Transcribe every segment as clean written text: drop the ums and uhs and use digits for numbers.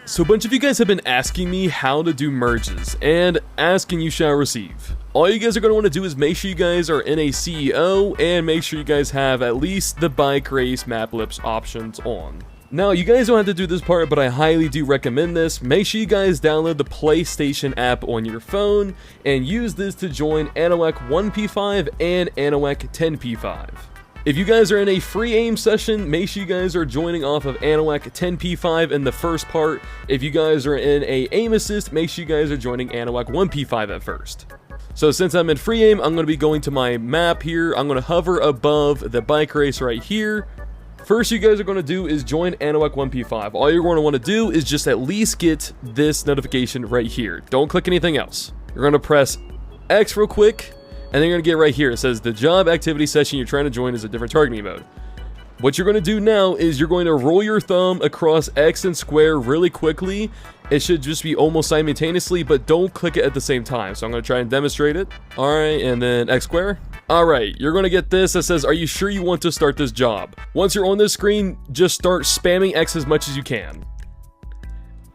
So a bunch of you guys have been asking me how to do merges, and ask and you shall receive. All you guys are going to want to do is make sure you guys are in a CEO, and make sure you guys have at least the bike race map lips options on. Now, you guys don't have to do this part, but I highly do recommend this. Make sure you guys download the PlayStation app on your phone, and use this to join Anahuac 1P5 and Anahuac 10P5. If you guys are in a free aim session, make sure you guys are joining off of Anahuac 10P5 in the first part. If you guys are in a aim assist, make sure you guys are joining Anahuac 1P5 at first. So since I'm in free aim, I'm going to be going to my map here. I'm going to hover above the bike race right here. First you guys are going to do is join Anahuac 1P5. All you're going to want to do is just at least get this notification right here. Don't click anything else. You're going to press X real quick. And then you're going to get right here. It says the job activity session you're trying to join is a different targeting mode. What you're going to do now is you're going to roll your thumb across X and square really quickly. It should just be almost simultaneously, but don't click it at the same time. So I'm going to try and demonstrate it. Alright, and then X square. Alright, you're going to get this that says, are you sure you want to start this job? Once you're on this screen, just start spamming X as much as you can.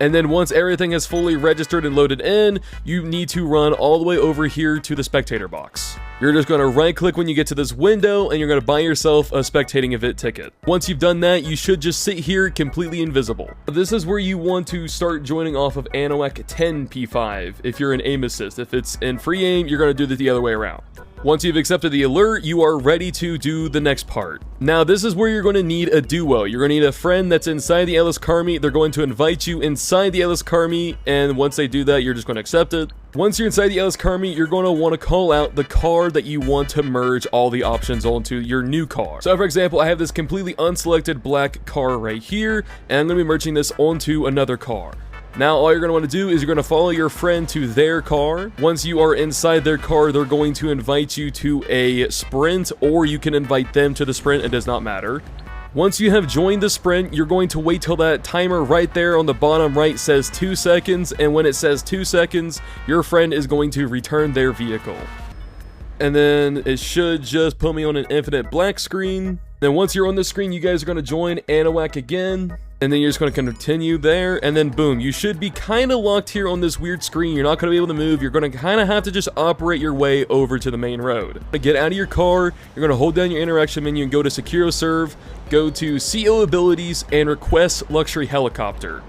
And then once everything is fully registered and loaded in, you need to run all the way over here to the spectator box. You're just going to right click when you get to this window, and you're going to buy yourself a spectating event ticket. Once you've done that, you should just sit here completely invisible. This is where you want to start joining off of Anahuac 10P5 if you're in aim assist. If it's in free aim, you're going to do it the other way around. Once you've accepted the alert, you are ready to do the next part. Now, this is where you're going to need a duo. You're going to need a friend that's inside the LS Carmi. They're going to invite you inside the LS Carmi, and once they do that, you're just going to accept it. Once you're inside the LS Carmi, you're going to want to call out the car that you want to merge all the options onto your new car. So, for example, I have this completely unselected black car right here, and I'm going to be merging this onto another car. Now, all you're going to want to do is you're going to follow your friend to their car. Once you are inside their car, they're going to invite you to a sprint, or you can invite them to the sprint. It does not matter. Once you have joined the sprint, you're going to wait till that timer right there on the bottom right says 2 seconds, and when it says 2 seconds, your friend is going to return their vehicle. And then it should just put me on an infinite black screen. Then once you're on the screen, you guys are going to join Anahuac again. And then you're just going to continue there, and then boom, you should be kind of locked here on this weird screen. You're not going to be able to move. You're going to kind of have to just operate your way over to the main road. To get out of your car, you're going to hold down your interaction menu and go to Secure Serve, go to CO Abilities, and request Luxury Helicopter.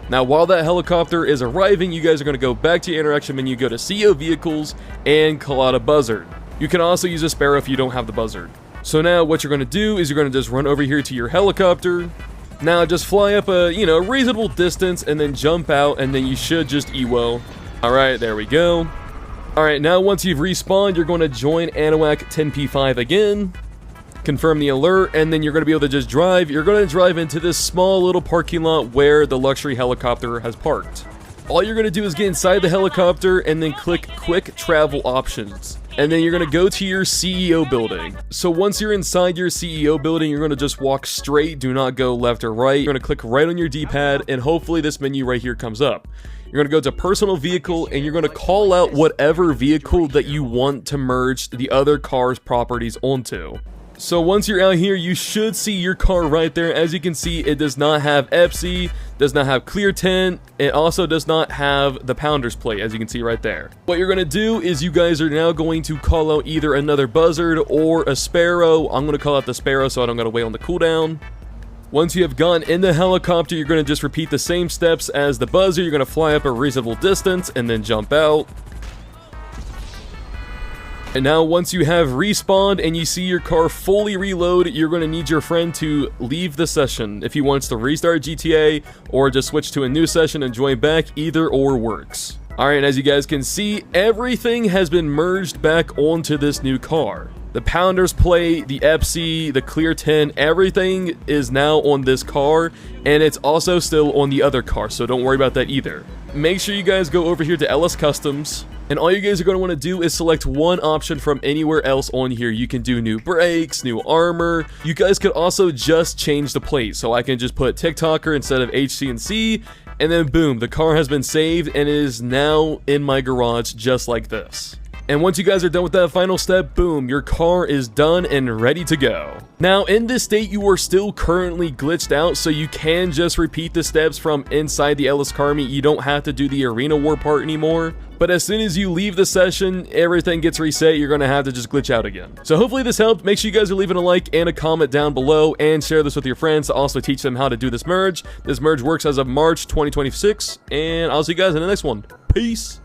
Now, while that helicopter is arriving, you guys are going to go back to your interaction menu, go to CO Vehicles, and call out a buzzard. You can also use a sparrow if you don't have the buzzard. So now what you're going to do is you're going to just run over here to your helicopter. Now just fly up a, reasonable distance and then jump out, and then you should just EWO. Alright, there we go. Alright, now once you've respawned, you're going to join Anahuac 10P5 again. Confirm the alert, and then you're going to be able to just drive. You're going to drive into this small little parking lot where the luxury helicopter has parked. All you're going to do is get inside the helicopter and then click Quick Travel Options. And then you're going to go to your CEO building. So once you're inside your CEO building, you're going to just walk straight. Do not go left or right. You're going to click right on your D-pad, and hopefully this menu right here comes up. You're going to go to Personal Vehicle, and you're going to call out whatever vehicle that you want to merge the other car's properties onto. So once you're out here, you should see your car right there. As you can see, it does not have Ps5, does not have clear tint. It also does not have the Pounders plate, as you can see right there. What you're going to do is you guys are now going to call out either another buzzard or a sparrow. I'm going to call out the sparrow so I don't got to wait on the cooldown. Once you have gone in the helicopter, you're going to just repeat the same steps as the buzzard. You're going to fly up a reasonable distance and then jump out. And now once you have respawned and you see your car fully reload, you're going to need your friend to leave the session. If he wants to restart GTA or just switch to a new session and join back, either or works. Alright, as you guys can see, everything has been merged back onto this new car. The Pounders plate, the Ps5, the clear tint, everything is now on this car, and it's also still on the other car, so don't worry about that either. Make sure you guys go over here to LS Customs, and all you guys are going to want to do is select one option from anywhere else on here. You can do new brakes, new armor. You guys could also just change the plate, so I can just put TikToker instead of HC&C, and then boom, the car has been saved and it is now in my garage just like this. And once you guys are done with that final step, boom, your car is done and ready to go. Now, in this state, you are still currently glitched out, so you can just repeat the steps from inside the Ellis car meet. You don't have to do the arena war part anymore. But as soon as you leave the session, everything gets reset. You're going to have to just glitch out again. So hopefully this helped. Make sure you guys are leaving a like and a comment down below, and share this with your friends to also teach them how to do this merge. This merge works as of March 2026, and I'll see you guys in the next one. Peace.